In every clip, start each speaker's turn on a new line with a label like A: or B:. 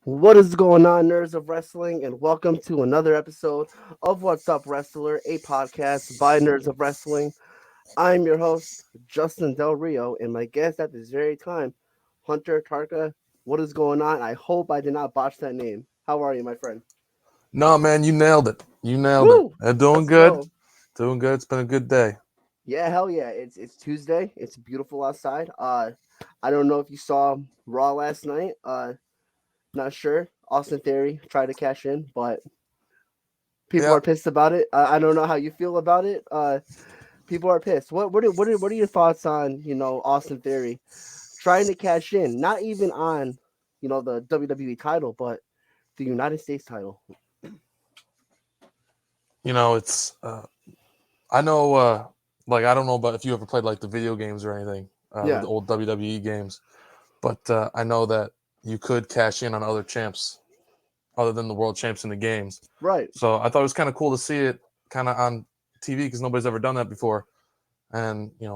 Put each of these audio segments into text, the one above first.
A: What is going on, Nerds of Wrestling, and welcome to another episode of What's Up Wrestler, a podcast by Nerds of Wrestling. I'm your host, Justin Del Rio, and my guest at this very time, Hunter Tarca. What is going on? I hope I did not botch that name. How are you, my friend?
B: No, man, you nailed it. You nailed it.
A: Woo!
B: They're doing
A: Let's
B: good.
A: go.
B: Doing good. It's been a good day.
A: Yeah, hell yeah. It's Tuesday. It's beautiful outside. I don't know if you saw Raw last night. Not sure. Austin Theory tried to cash in, but people
B: Yeah.
A: are pissed about it. I don't know how you feel about it. People are pissed. What are your thoughts on Austin Theory trying to cash in? Not even on the WWE title, but the United States title.
B: It's I know like I don't know about if you ever played like the video games or anything,
A: Yeah.
B: the old WWE games, but I know that you could cash in on other champs other than the world champs in the games.
A: Right.
B: So I thought it was kind of cool to see it kind of on TV because nobody's ever done that before. And I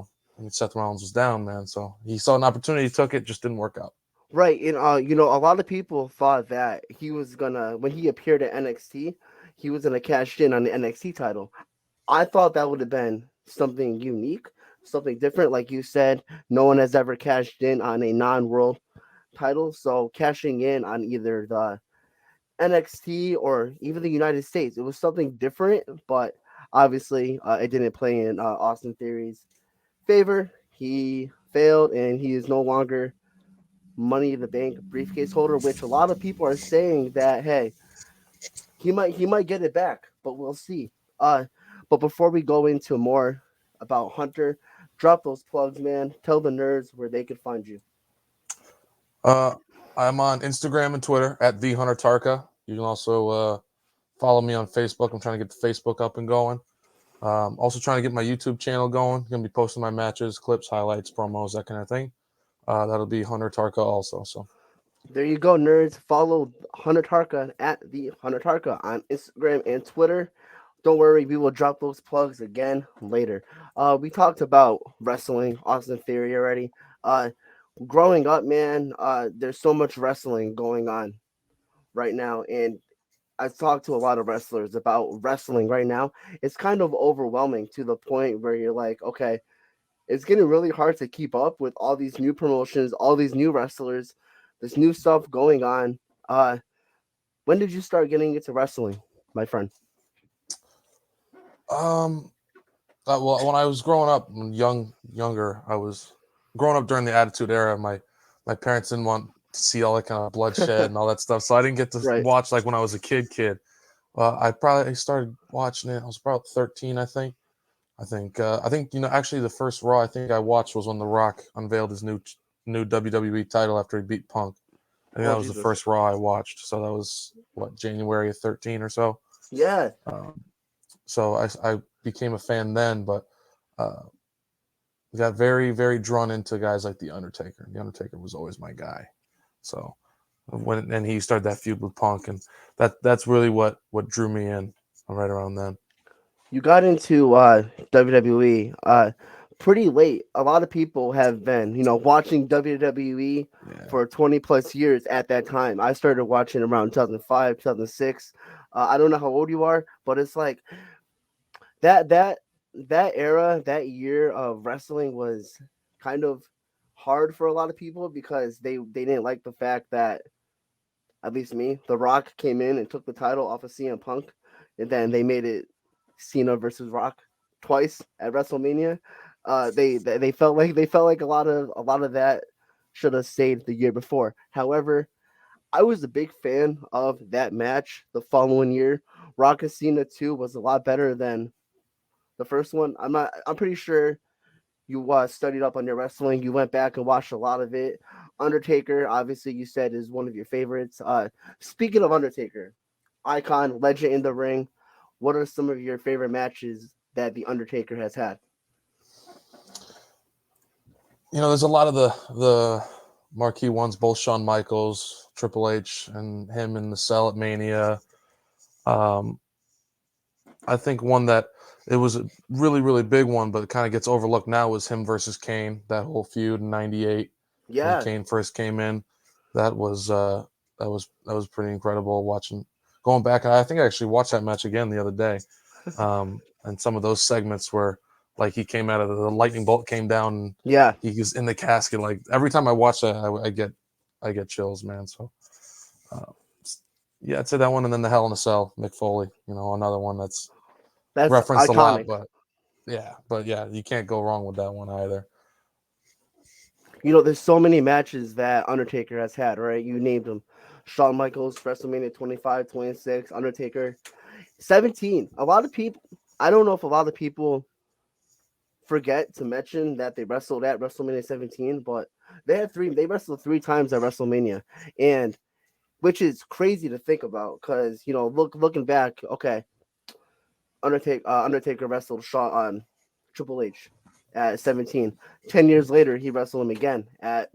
B: mean, Seth Rollins was down, man. So he saw an opportunity, took it, just didn't work out.
A: Right. And a lot of people thought that he was gonna when he appeared at NXT, he was gonna cash in on the NXT title. I thought that would have been something unique, something different. Like you said, no one has ever cashed in on a non-world title. So cashing in on either the NXT or even the United States, it was something different. But obviously, it didn't play in Austin Theory's favor. He failed, and he is no longer Money in the Bank briefcase holder. Which a lot of people are saying that hey, he might get it back, but we'll see. But before we go into more about Hunter, drop those plugs, man. Tell the nerds where they can find you.
B: Uh, I'm on Instagram and Twitter at the Hunter Tarca. You can also follow me on Facebook. I'm trying to get the Facebook up and going. Also trying to get my YouTube channel going. Gonna be posting my matches, clips, highlights, promos, that kind of thing. That'll be Hunter Tarca also. So
A: There you go, nerds. Follow Hunter Tarca at the Hunter Tarca on Instagram and Twitter. Don't worry, we will drop those plugs again later. We talked about wrestling, Austin Theory already. Growing up, man, there's so much wrestling going on right now, and I've talked to a lot of wrestlers about wrestling right now. It's kind of overwhelming to the point where you're like, okay, it's getting really hard to keep up with all these new promotions, all these new wrestlers, this new stuff going on. Uh, when did you start getting into wrestling, my friend?
B: um, well, when I was growing up, younger, I was growing up during the Attitude Era. My parents didn't want to see all that kind of bloodshed and all that stuff, so I didn't get to
A: Right.
B: watch like when I was a kid. I probably started watching it. I was about 13, I think. I think actually the first Raw I think I watched was when The Rock unveiled his new WWE title after he beat Punk. I think
A: Oh
B: that was the
A: Jesus.
B: first Raw I watched. So that was what, January of 13 or so.
A: Yeah.
B: So I became a fan then, but uh, got very, very drawn into guys like The Undertaker. The Undertaker was always my guy. So and he started that feud with Punk, and that's really what drew me in right around then.
A: You got into WWE pretty late. A lot of people have been, watching WWE
B: Yeah.
A: for 20 plus years at that time. I started watching around 2005, 2006. I don't know how old you are, but it's like that that that era, that year of wrestling was kind of hard for a lot of people because they didn't like the fact that at least me, The Rock came in and took the title off of CM Punk, and then they made it Cena versus Rock twice at WrestleMania. They felt like a lot of that should have stayed the year before. However, I was a big fan of that match the following year. Rock and Cena 2 was a lot better than the first one. I'm pretty sure you studied up on your wrestling. You went back and watched a lot of it. Undertaker, obviously, you said is one of your favorites. Speaking of Undertaker, icon, legend in the ring. What are some of your favorite matches that the Undertaker has had?
B: There's a lot of the marquee ones, both Shawn Michaels, Triple H, and him in the cell at Mania. Um, I think one that it was a really, really big one, but it kind of gets overlooked now was him versus Kane. That whole feud in '98 when
A: Yeah,
B: Kane first came in. That was that was pretty incredible watching. Going back, I think I actually watched that match again the other day. And some of those segments where like he came out of the lightning bolt came down and
A: yeah.
B: he was in the casket. Like every time I watch that, I get chills, man. So uh, yeah, I'd say that one, and then the Hell in a Cell, Mick Foley. Another one that's
A: That's
B: referenced a lot,
A: iconic.
B: but you can't go wrong with that one either.
A: There's so many matches that Undertaker has had, right? You named them. Shawn Michaels, WrestleMania 25, 26, Undertaker, 17. A lot of people, I don't know if a lot of people forget to mention that they wrestled at WrestleMania 17, but they wrestled three times at WrestleMania. And which is crazy to think about because, looking back, okay, Undertaker wrestled Shawn Triple H at 17. 10 years later, he wrestled him again at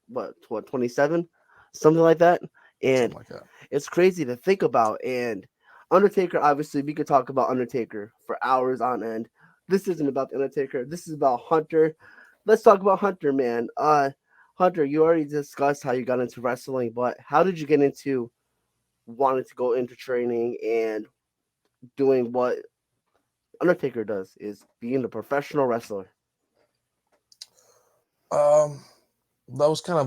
A: what 27, something like that. And
B: Something like that.
A: it's crazy to think about. And Undertaker, obviously, we could talk about Undertaker for hours on end. This isn't about the Undertaker. This is about Hunter. Let's talk about Hunter, man. Hunter, you already discussed how you got into wrestling, but how did you get into wanting to go into training and doing what Undertaker does is being a professional wrestler?
B: Um, that was kind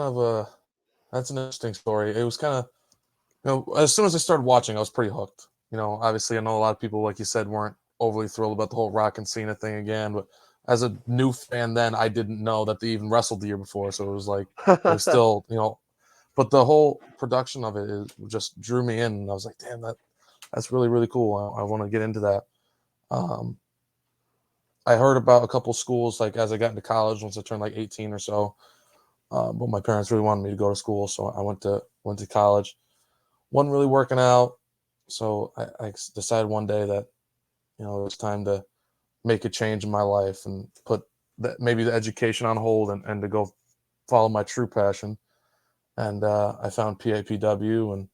B: of a that's an interesting story. It was kind of as soon as I started watching, I was pretty hooked. Obviously, I know a lot of people, like you said, weren't overly thrilled about the whole Rock and Cena thing again. But as a new fan, then I didn't know that they even wrestled the year before, so it was like it was still. But the whole production of it just drew me in, and I was like, damn, that's really really cool. I want to get into that. Um, I heard about a couple schools like as I got into college once I turned like 18 or so. But my parents really wanted me to go to school, so I went to college. Wasn't really working out, so I decided one day that it was time to make a change in my life and put maybe the education on hold and to go follow my true passion. And I found PAPW, and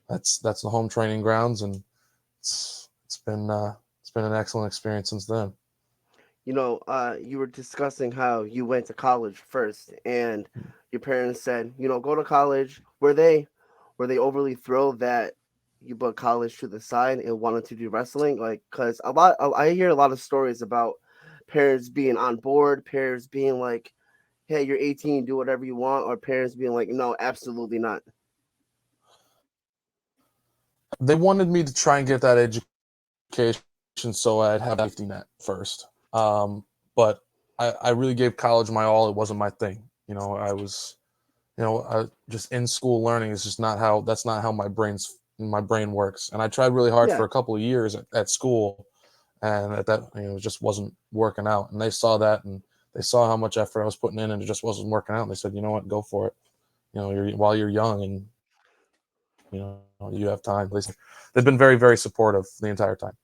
B: that's the home training grounds, and it's been an excellent experience since then.
A: You were discussing how you went to college first, and your parents said, go to college. Were they overly thrilled that you put college to the side and wanted to do wrestling? Like, because I hear a lot of stories about parents being on board, parents being like, "Hey, you're 18, do whatever you want," or parents being like, "No, absolutely not."
B: They wanted me to try and get that education so I'd have a safety net first. But I really gave college my all. It wasn't my thing. I was, just in school learning is just not how that's not how my brain works. And I tried really hard
A: Yeah,
B: for a couple of years at school, and at that, it just wasn't working out. And they saw that, and they saw how much effort I was putting in, and it just wasn't working out. And they said, you know what, go for it. While you're young and you have time. At least they've been very, very supportive the entire time.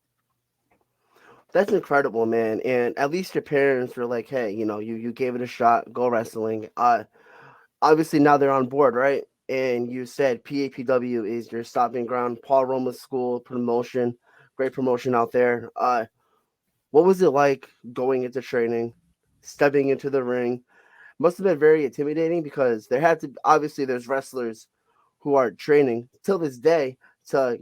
A: that's incredible, man. And at least your parents were like, "Hey, you gave it a shot. Go wrestling." Obviously now they're on board, right? And you said PAPW is your stopping ground. Paul Roma's school promotion, great promotion out there. What was it like going into training, stepping into the ring? Must have been very intimidating because there had to obviously there's wrestlers who are training till this day to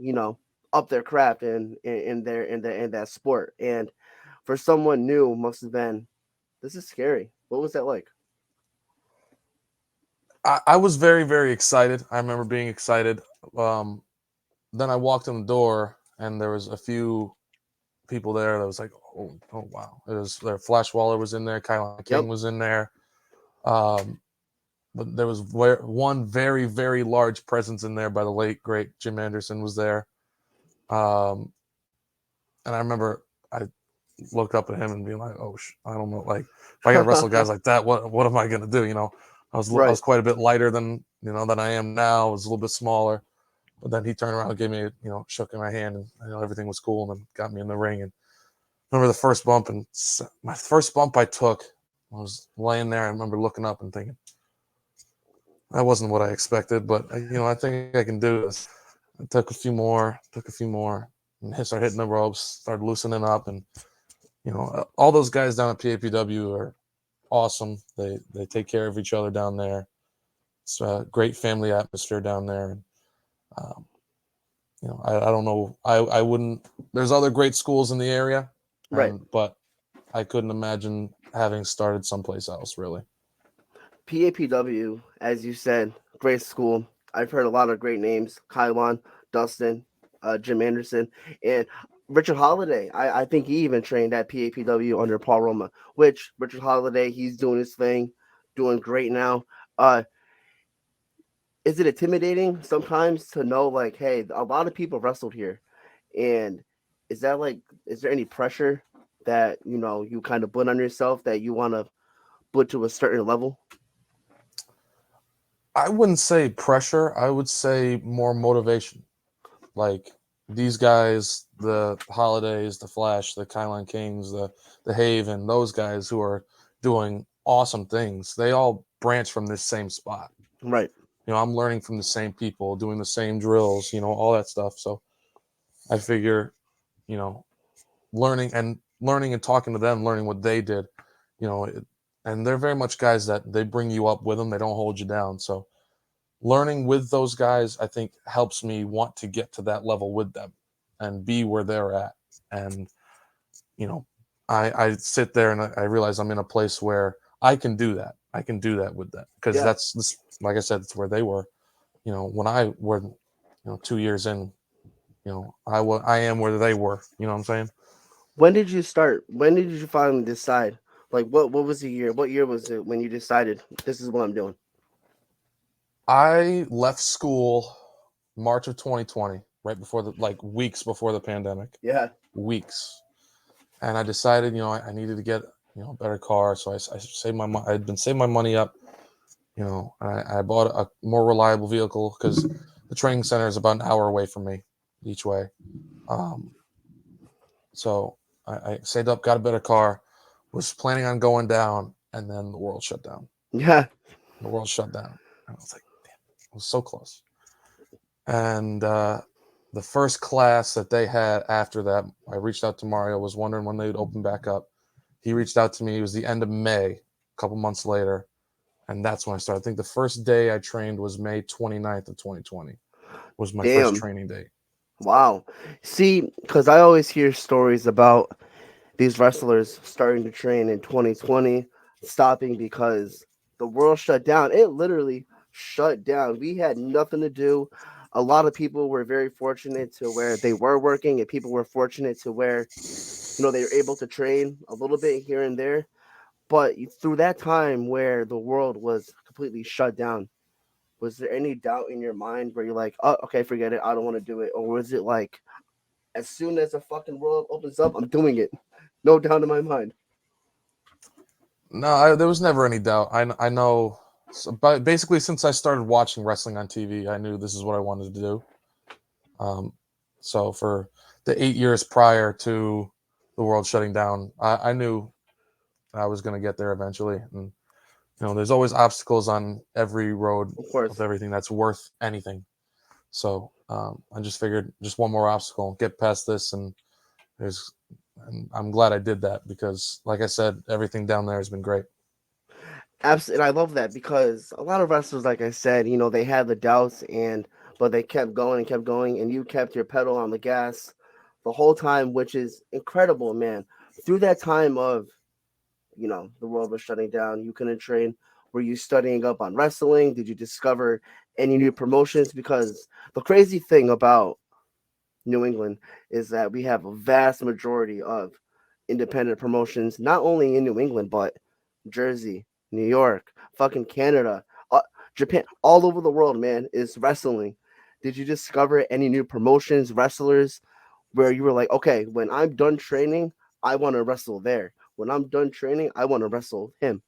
A: up their craft in that sport. And for someone new, must have been this is scary. What was that like?
B: I was very, very excited. I remember being excited. Um, then I walked in the door, and there was a few people there that was like, oh wow. It was there. Flash Waller was in there. Kylan King
A: Yep.
B: was in there. Um, but there was one very, very large presence in there by the late great Jim Anderson was there. Um, and I remember I look up at him and be like, oh, I don't know, like if I got to wrestle guys like that, what am I gonna do? I was
A: Right.
B: quite a bit lighter than than I am now. I was a little bit smaller, but then he turned around and gave me shook my hand, and everything was cool, and then got me in the ring. And I remember the first bump, and my first bump I took, I was laying there. I remember looking up and thinking that wasn't what I expected, but I think I can do this. I took a few more, and started hitting the ropes, started loosening up, and all those guys down at PAPW are awesome. They take care of each other down there. It's a great family atmosphere down there. Um, I don't know. I wouldn't. There's other great schools in the area,
A: Right.
B: but I couldn't imagine having started someplace else. Really.
A: PAPW, as you said, great school. I've heard a lot of great names: Kylon, Dustin, Jim Anderson, and Richard Holiday. I think he even trained at PAPW under Paul Roma. Which Richard Holiday, he's doing his thing, doing great now. Uh, is it intimidating sometimes to know, like, hey, a lot of people wrestled here, and is that like, is there any pressure that you kind of put on yourself that you want to put to a certain level?
B: I wouldn't say pressure. I would say more motivation. Like these guys, the Holidays, the Flash, the Kylan Kings, the Haven, those guys who are doing awesome things. They all branch from this same spot.
A: Right.
B: I'm learning from the same people, doing the same drills, all that stuff. So I figure, you know, learning and talking to them, learning what they did, you know, it, and they're very much guys that they bring you up with them. They don't hold you down. So learning with those guys, I think helps me want to get to that level with them and be where they're at. And, you know, I sit there and I realize I'm in a place where I can do that. I can do that with them because
A: Yeah.
B: that's, like I said, it's where they were, when I were, 2 years in, I am where they were, you know what I'm saying?
A: When did you start? When did you finally decide? Like, what was the year? What year was it when you decided this is what I'm doing?
B: I left school March of 2020, right before like weeks before the pandemic,
A: Yeah.
B: weeks. And I decided, I needed to get, a better car. So I saved I had been saving my money up, I bought a more reliable vehicle because the training center is about an hour away from me each way. Um, so I saved up, got a better car, was planning on going down, and then the world shut down.
A: Yeah.
B: The world shut down. And I was like, damn, it was so close. And the first class that they had after that, I reached out to Mario, was wondering when they would open back up. He reached out to me. It was the end of May, a couple months later. And that's when I started. I think the first day I trained was May 29th of 2020 was my first
A: Damn.
B: training day.
A: Wow. See, because I always hear stories about these wrestlers starting to train in 2020, stopping because the world shut down. It literally shut down. We had nothing to do. A lot of people were very fortunate to where they were working, and people were fortunate to where they were able to train a little bit here and there. But through that time where the world was completely shut down, was there any doubt in your mind where you're like, oh, okay, forget it, I don't want to do it? Or was it like, as soon as the fucking world opens up, I'm doing it? No doubt in my mind.
B: No, there was never any doubt. I know, but basically since I started watching wrestling on TV, I knew this is what I wanted to do. Um, so for the 8 years prior to the world shutting down, I knew I was going to get there eventually. And there's always obstacles on every road
A: Of
B: of
A: course.
B: everything that's worth anything. So I just figured just one more obstacle, get past this, there's, and I'm glad I did that because, like I said, everything down there has been great.
A: Absolutely. And I love that because a lot of wrestlers, like I said, they had the doubts, but they kept going and kept going, and you kept your pedal on the gas the whole time, which is incredible, man. Through that time of, the world was shutting down, you couldn't train. Were you studying up on wrestling? Did you discover any new promotions? Because the crazy thing about New England is that we have a vast majority of independent promotions, not only in New England, but Jersey, New York, fucking Canada, Japan, all over the world, man, is wrestling. Did you discover any new promotions, wrestlers, where you were like, okay, when I'm done training, I want to wrestle there. When I'm done training, I want to wrestle him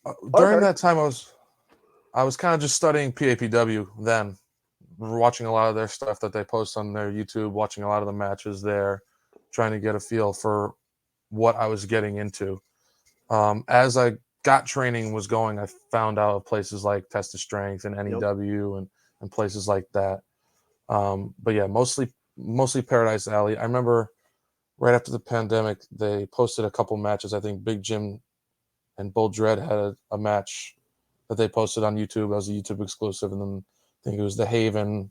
A: or
B: During
A: her.
B: that time, I was kind of just studying PAPW then, watching a lot of their stuff that they post on their YouTube, watching a lot of the matches there, trying to get a feel for what I was getting into. As I got training was going, I found out of places like Test of Strength and
A: Yep.
B: NEW and places like that. But yeah, mostly Paradise Alley. I remember right after the pandemic, they posted a couple matches. I think Big Jim and Bull Dread had a match that they posted on YouTube. That was a YouTube exclusive, and then I think it was the Haven.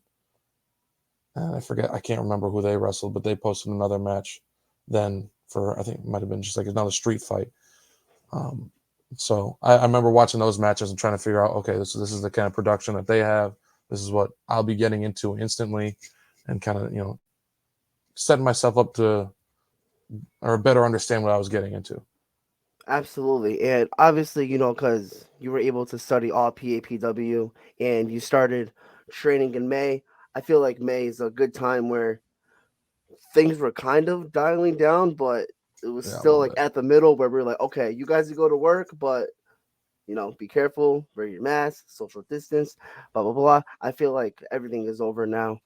B: And I forget, I can't remember who they wrestled, but they posted another match then for, I think it might have been just like another street fight. Um, so I remember watching those matches and trying to figure out, okay, this is the kind of production that they have. This is what I'll be getting into instantly, and kind of setting myself up to or better understand what I was getting into.
A: Absolutely. And obviously, because you were able to study all PAPW and you started training in May, I feel like May is a good time where things were kind of dialing down, but it was
B: Yeah, a
A: still
B: little
A: like
B: bit.
A: at the middle where we're like, okay, you guys can go to work, but be careful, wear your mask, social distance, blah blah blah. I feel like everything is over now.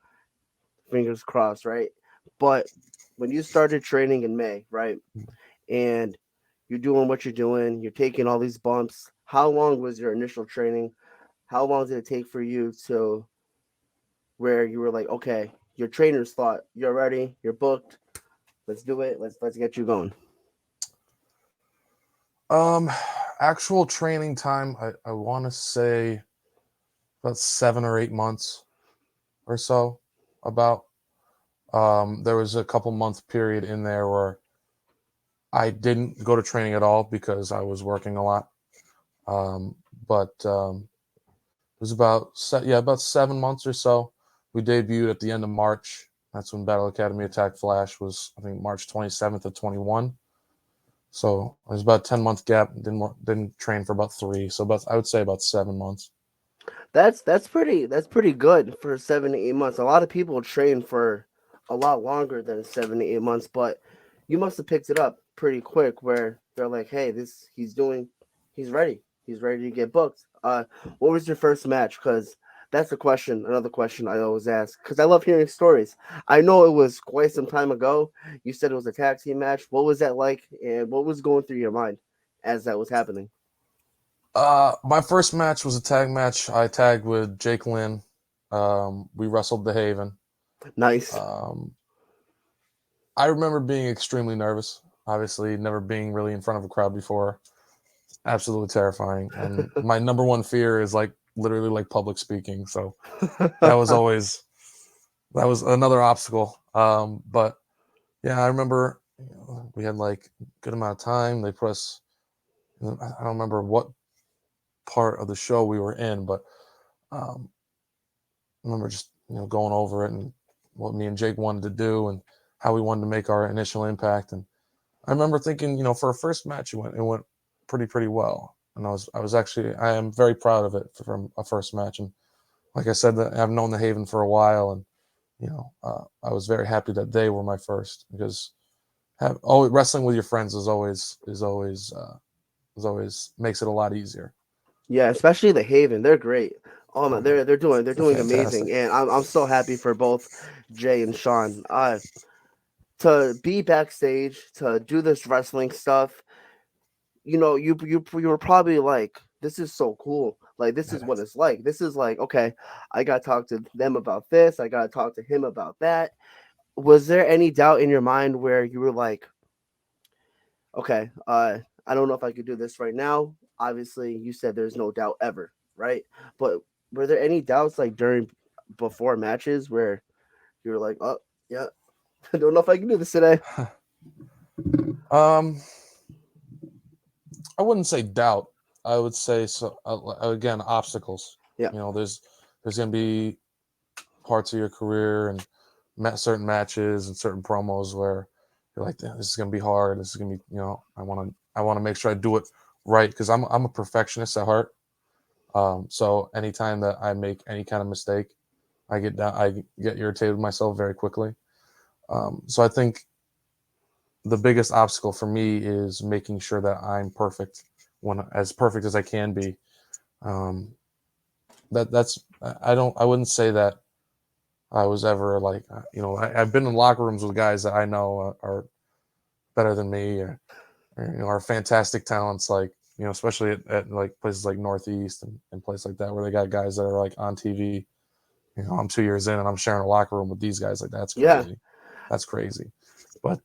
A: Fingers crossed, right? But when you started training in May, right? And you're doing what you're doing, you're taking all these bumps. How long was your initial training? How long did it take for you to where you were like, okay, your trainers thought you're ready, you're booked, let's do it, let's get you going.
B: Um, Actual training time, I want to say about 7 or 8 months or so. About there was a couple month period in there where I didn't go to training at all because I was working a lot. Um, but it was about 7 months or so. We debuted at the end of March. That's when Battle Academy Attack Flash was, I think, March 27th of 21. So it was about 10 month gap. Didn't train for about three. So about I would say about 7 months.
A: That's pretty good for 7 to 8 months. A lot of people train for a lot longer than 7 to 8 months, but you must have picked it up pretty quick where they're like, hey, this he's ready. He's ready to get booked. What was your first match? Because that's another question I always ask. Because I love hearing stories. I know it was quite some time ago. You said it was a tag team match. What was that like, and what was going through your mind as that was happening?
B: My first match was a tag match. I tagged with Jake Lynn. We wrestled the Haven.
A: Nice.
B: Um, I remember being extremely nervous. Obviously, never being really in front of a crowd before. Absolutely terrifying. And my number one fear is like literally like public speaking. So that was always that was another obstacle. But yeah, I remember we had like a good amount of time. They put us. I don't remember what part of the show we were in, but um, I remember just going over it and what me and Jake wanted to do and how we wanted to make our initial impact. And I remember thinking, for a first match, it went pretty well. And I am very proud of it from a first match. And like I said, that I've known the Haven for a while, and I was very happy that they were my first because wrestling with your friends is always makes it a lot easier.
A: Yeah, especially the Haven. They're great. Oh
B: Oh
A: man,
B: man,
A: they're
B: they're
A: doing amazing,
B: fantastic.
A: and I'm so happy for both Jay and Sean. To be backstage to do this wrestling stuff. You were probably like, this is so cool. Like this is what it's like. This is like, okay, I got to talk to them about this. I got to talk to him about that. Was there any doubt in your mind where you were like, okay, I don't know if I could do this right now. Obviously, you said there's no doubt ever, right? But were there any doubts like before matches where you were like, oh yeah, I don't know if I can do this today?
B: um, I wouldn't say doubt. I would say so. Again, obstacles.
A: Yeah,
B: There's gonna be parts of your career and certain matches and certain promos where you're like, "This is gonna be hard. This is gonna be, I want to make sure I do it right because I'm a perfectionist at heart. So anytime that I make any kind of mistake, I get irritated with myself very quickly. So I think the biggest obstacle for me is making sure that I'm perfect, when as perfect as I can be. Um, that's I wouldn't say that I was ever like, I've been in locker rooms with guys that I know are better than me, or are fantastic talents, like, especially at like places like Northeast and places like that, where they got guys that are like on TV. I'm 2 years in and I'm sharing a locker room with these guys. Like, that's
A: Yeah.
B: crazy. That's crazy. But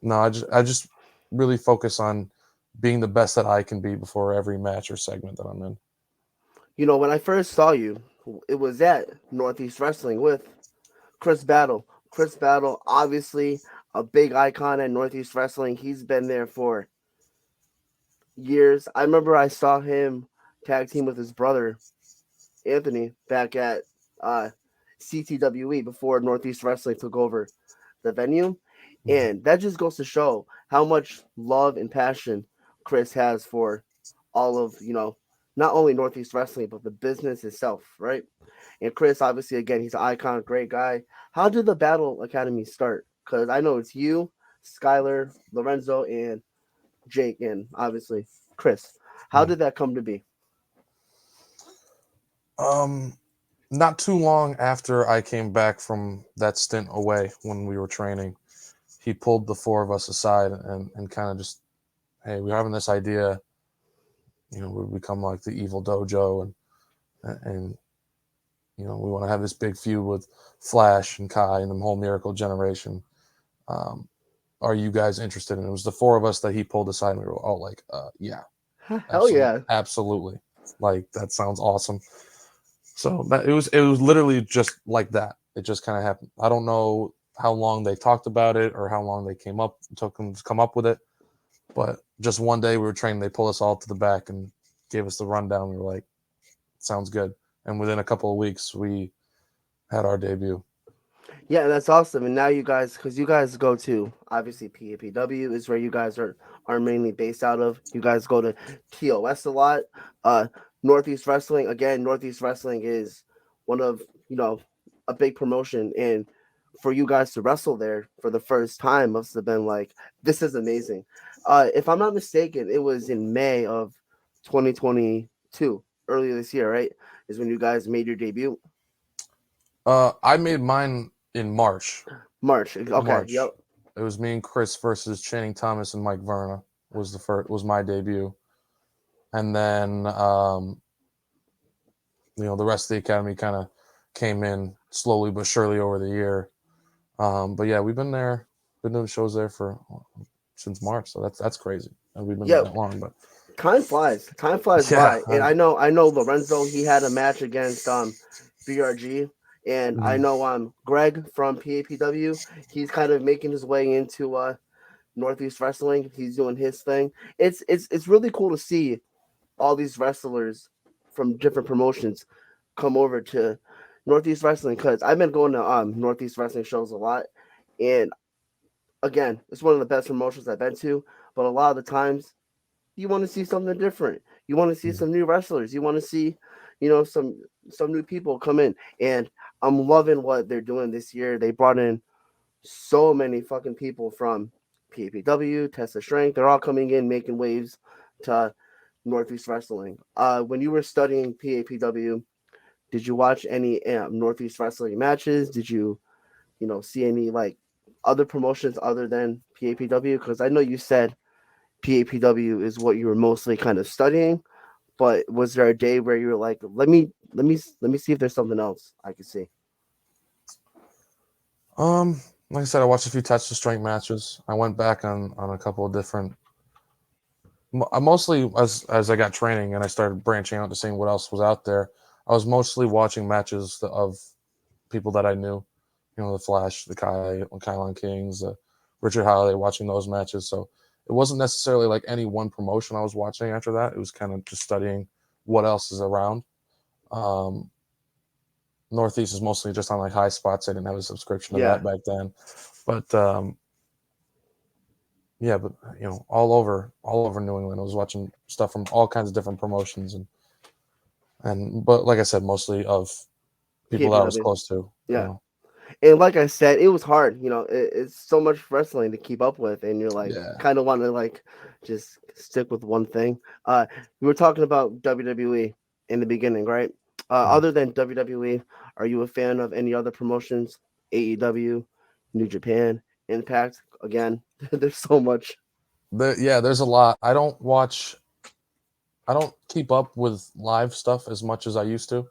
B: no, I just really focus on being the best that I can be before every match or segment that I'm in.
A: When I first saw you, it was at Northeast Wrestling with Chris Battle. Chris Battle, obviously a big icon at Northeast Wrestling. He's been there for years. I remember I saw him tag team with his brother Anthony back at uh, CTWE before Northeast Wrestling took over the venue,
B: Mhm.
A: and that just goes to show how much love and passion Chris has for all of not only Northeast Wrestling but the business itself, right? And Chris, obviously, again, he's an icon, great guy. How did the Battle Academy start? Because I know it's you, Skylar, Lorenzo, and Jake, and obviously Chris. How
B: Mhm.
A: did that come to be?
B: Um, Not too long after I came back from that stint away when we were training, he pulled the four of us aside and kind of just, hey, we're having this idea. We become like the evil dojo, and we want to have this big feud with Flash and Kai and the whole Miracle Generation. Um, are you guys interested? And it was the four of us that he pulled aside, and we were all like, yeah,
A: Hell
B: absolutely,
A: yeah.
B: absolutely. Like, that sounds awesome. So that it was literally just like that. It just kind of happened. I don't know how long they talked about it or how long they took them to come up with it, but just one day we were training, they pulled us all to the back and gave us the rundown. We were like, sounds good. And within a couple of weeks, we had our debut.
A: Yeah, that's awesome. And now you guys, because you guys go to obviously PAPW is where you guys are mainly based out of. You guys go to TOS a lot. Uh, Northeast Wrestling again. Northeast Wrestling is one of a big promotion, and for you guys to wrestle there for the first time must have been like this is amazing. If I'm not mistaken, it was in May of 2022, earlier this year, right? Is when you guys made your debut.
B: I made mine in March.
A: March. Okay.
B: March.
A: Yep.
B: It was me and Chris versus Channing Thomas and Mike Verna was the first was my debut, and then the rest of the academy kind of came in slowly but surely over the year. But yeah, we've been doing shows there for since March, so that's crazy. And we've been there
A: Yeah,
B: that long, but
A: time flies. Time flies
B: yeah,
A: by. And I know Lorenzo, he had a match against BRG. And I
B: mhm.
A: know Greg from PAPW, he's kind of making his way into Northeast Wrestling. He's doing his thing. It's really cool to see all these wrestlers from different promotions come over to Northeast Wrestling because I've been going to Northeast Wrestling shows a lot, and again, it's one of the best promotions I've been to. But a lot of the times you want to see something different. You want to see some new wrestlers. You want to see, some new people come in. And I'm loving what they're doing this year. They brought in so many fucking people from PAPW, Tessa Strength. They're all coming in, making waves to Northeast Wrestling. When you were studying PAPW, did you watch any Northeast Wrestling matches? Did you, see any like other promotions other than PAPW? Because I know you said PAPW is what you were mostly kind of studying. But was there a day where you were like, let me see if there's something else I could see?
B: um, like I said, I watched a few touch to strength matches. I went back on a couple of different. I mostly as I got training and I started branching out to seeing what else was out there. I was mostly watching matches of people that I knew, the Flash, the Kylon Kings, Richard Holiday, watching those matches. So it wasn't necessarily like any one promotion I was watching after that. It was kind of just studying what else is around. Um, Northeast is mostly just on like high spots. I didn't have a subscription to
A: Yeah,
B: that back then, but yeah, but all over New England, I was watching stuff from all kinds of different promotions, and but like I said, mostly of people that I was
A: PAPW.
B: close to.
A: Yeah. And like I said, it was hard. It's so much wrestling to keep up with, and you're like
B: Yeah.
A: kind of want to like just stick with one thing. We were talking about WWE in the beginning, right?
B: Mhm.
A: Other than WWE, are you a fan of any other promotions? AEW, New Japan, Impact. Again, there's so much.
B: Yeah, there's a lot. I don't keep up with live stuff as much as I used to.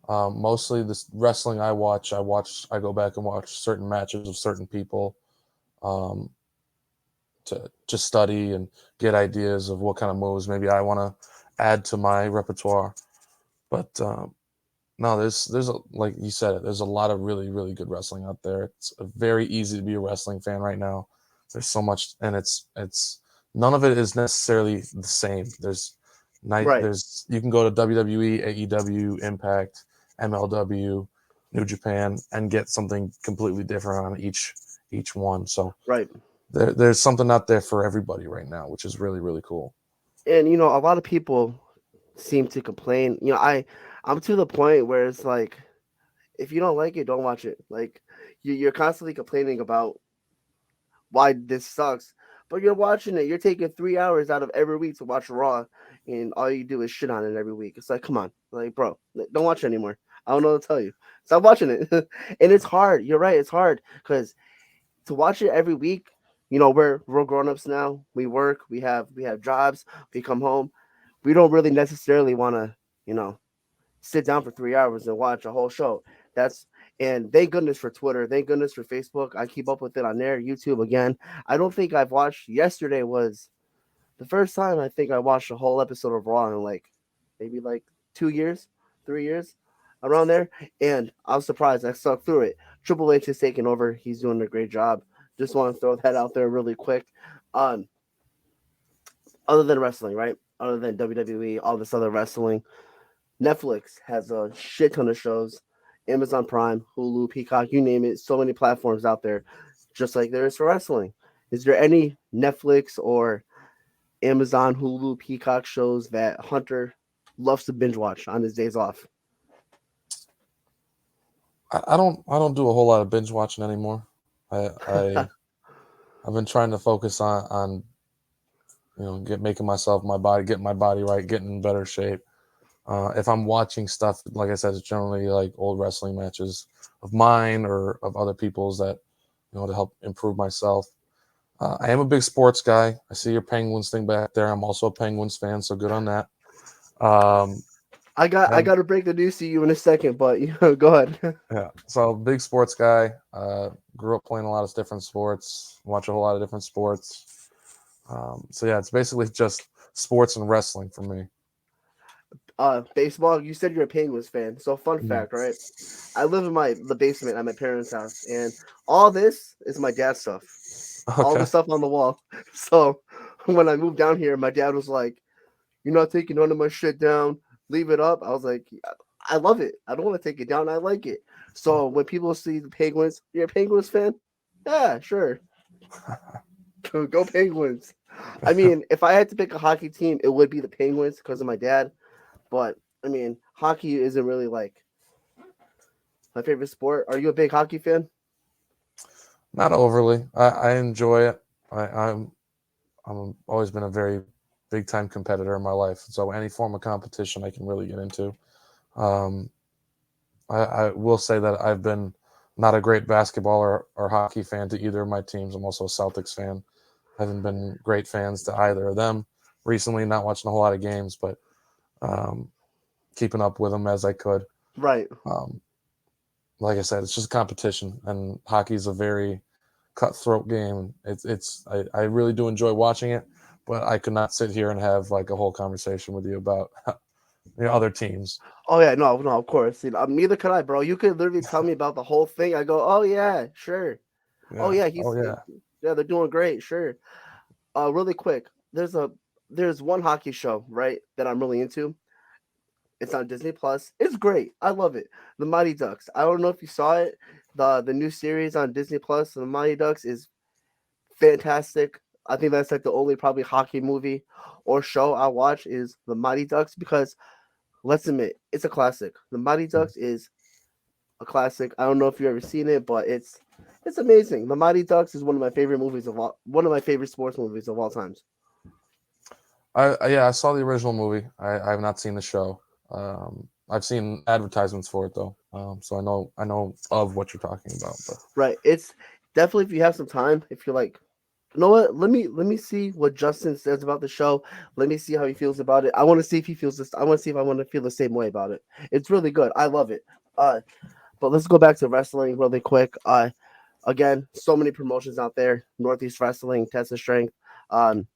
B: Mostly this wrestling I go back and watch certain matches of certain people, um, to just study and get ideas of what kind of moves maybe I want to add to my repertoire. But no, there's like you said it. There's a lot of really really good wrestling out there. It's very easy to be a wrestling fan right now. There's so much, and it's none of it is necessarily the same.
A: Right,
B: There's you can go to WWE, AEW, Impact, MLW, New Japan, and get something completely different on each one. So
A: right.
B: there's something out there for everybody right now, which is really really cool.
A: And a lot of people seem to complain. I'm to the point where it's like, if you don't like it, don't watch it. Like, you're constantly complaining about why this sucks, but you're watching it. You're taking 3 hours out of every week to watch Raw, and all you do is shit on it every week. It's like, come on, like, bro, don't watch it anymore. I don't know what to tell you. Stop watching it. And it's hard. You're right. It's hard because to watch it every week. We're grown ups now. We work. We have jobs. We come home. We don't really necessarily want to, you know, sit down for 3 hours and watch a whole show. That's and thank goodness for Twitter. Thank goodness for Facebook. I keep up with it on there. YouTube again. I don't think I've watched. Yesterday was the first time I think I watched a whole episode of Raw in like maybe like 2 years, 3 years, around there. And I was surprised. I stuck through it. Triple H is taking over. He's doing a great job. Just want to throw that out there really quick. Um, Other than wrestling, right? Other than WWE, all this other wrestling, Netflix has a shit ton of shows. Amazon Prime, Hulu, Peacock, you name it. So many platforms out there, just like there is for wrestling. Is there any Netflix or Amazon, Hulu, Peacock shows that Hunter loves to binge watch on his days off?
B: I don't do a whole lot of binge watching anymore. I I've been trying to focus on get making myself my body getting my body right, getting in better shape. If I'm watching stuff, like I said, it's generally like old wrestling matches of mine or of other people's that to help improve myself. I am a big sports guy. I see your Penguins thing back there. I'm also a Penguins fan, so good on that. Um,
A: I
B: I'm
A: got to break the news to you in a second, but go ahead.
B: Yeah, so big sports guy. Grew up playing a lot of different sports. Watch a whole lot of different sports. So yeah, it's basically just sports and wrestling for me.
A: Baseball. You said you're a Penguins fan. So fun
B: Mhm.
A: fact, right? I live in the basement at my parents' house, and all this is my dad's stuff. All the
B: Okay.
A: stuff on the wall. So when I moved down here, my dad was like, "You're not taking none of my shit down. Leave it up." I was like, "I love it. I don't want to take it down. I like it." So when people see the Penguins, you're a Penguins fan? Yeah, sure. Go Penguins. I mean, if I had to pick a hockey team, it would be the Penguins because of my dad. But I mean, hockey isn't really like my favorite sport. Are you a big hockey fan?
B: Not overly. I enjoy it. I'm always been a very big time competitor in my life. So any form of competition I can really get into. Um, I will say that I've been not a great basketball or hockey fan to either of my teams. I'm also a Celtics fan. Haven't been great fans to either of them recently. Not watching a whole lot of games, but um, keeping up with them as I could.
A: Right.
B: Um, like I said, it's just a competition, and hockey is a very cutthroat game. I really do enjoy watching it, but I could not sit here and have like a whole conversation with you about other teams.
A: Oh yeah, no, no, of course. Neither could I, bro. You could literally tell me about the whole thing. I go, oh yeah, sure. Oh
B: Yeah.
A: yeah,
B: Oh yeah.
A: yeah, they're doing great, sure. Really quick, there's one hockey show right that I'm really into. It's on Disney Plus. It's great. I love it. The Mighty Ducks. I don't know if you saw it. The new series on Disney Plus, The Mighty Ducks, is fantastic. I think that's like the only probably hockey movie or show I watch is The Mighty Ducks because let's admit it's a classic. The Mighty Ducks is a classic. I don't know if you've ever seen it, but it's amazing. The Mighty Ducks is one of my favorite sports movies of all times.
B: Yeah, I saw the original movie. I have not seen the show. I've seen advertisements for it though, so I know of what you're talking about. But
A: Right. It's definitely, if you have some time, if you're like, you know what, let me see what Justin says about the show. Let me see how he feels about it. I want to see if he feels this. I want to see if I want to feel the same way about it. It's really good. I love it. But let's go back to wrestling really quick. Again, so many promotions out there. Northeast Wrestling, Tessa Strength, um,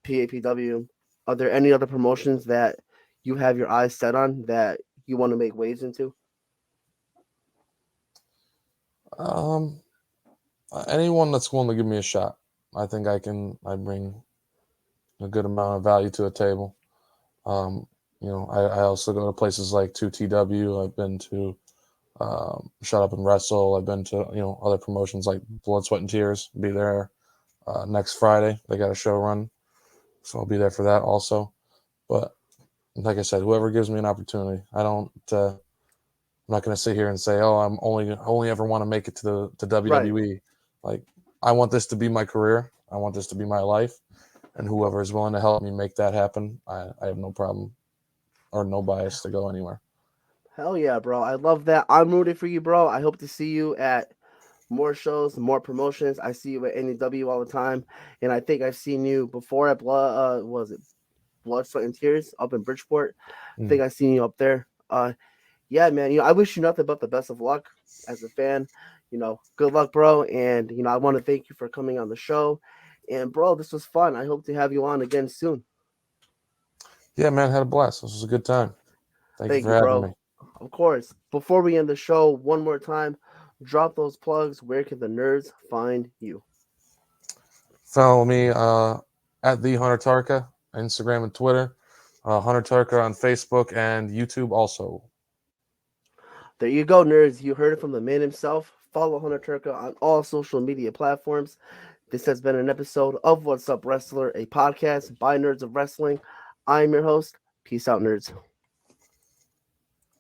A: PAPW. Are there any other promotions that you have your eyes set on that you want to make waves into?
B: um, anyone that's willing to give me a shot, I think I bring a good amount of value to the table. Um, I also go to places like 2TW. I've been to Shut Up and Wrestle. I've been to other promotions like Blood, Sweat, and Tears. Be there next Friday. They got a show run, so I'll be there for that also. But like I said, whoever gives me an opportunity, I don't. I'm not going to sit here and say, "Oh, I only ever want to make it to
A: Right.
B: WWE." Like, I want this to be my career. I want this to be my life, and whoever is willing to help me make that happen, I have no problem or no bias to go anywhere.
A: Hell yeah, bro. I love that. I'm rooting for you, bro. I hope to see you at more shows, more promotions. I see you at NEW all the time, and I think I've seen you before at was it Blood, Sweat, and Tears up in Bridgeport. I
B: Mm.
A: think I've seen you up there. Yeah, man. I wish you nothing but the best of luck as a fan. Good luck, bro. And I want to thank you for coming on the show. And bro, this was fun. I hope to have you on again soon.
B: Yeah, man, had a blast. This was a good time. Thank you
A: Thank
B: for
A: you,
B: having me.
A: bro. Of course. Before we end the show, one more time, drop those plugs. Where can the nerds find you?
B: Follow me at the Hunter Tarca, Instagram and Twitter. Hunter Tarca on Facebook and YouTube also.
A: There you go, nerds. You heard it from the man himself. Follow Hunter Turka on all social media platforms. This has been an episode of What's Up Wrestler, a podcast by Nerds of Wrestling. I'm your host. Peace out, nerds.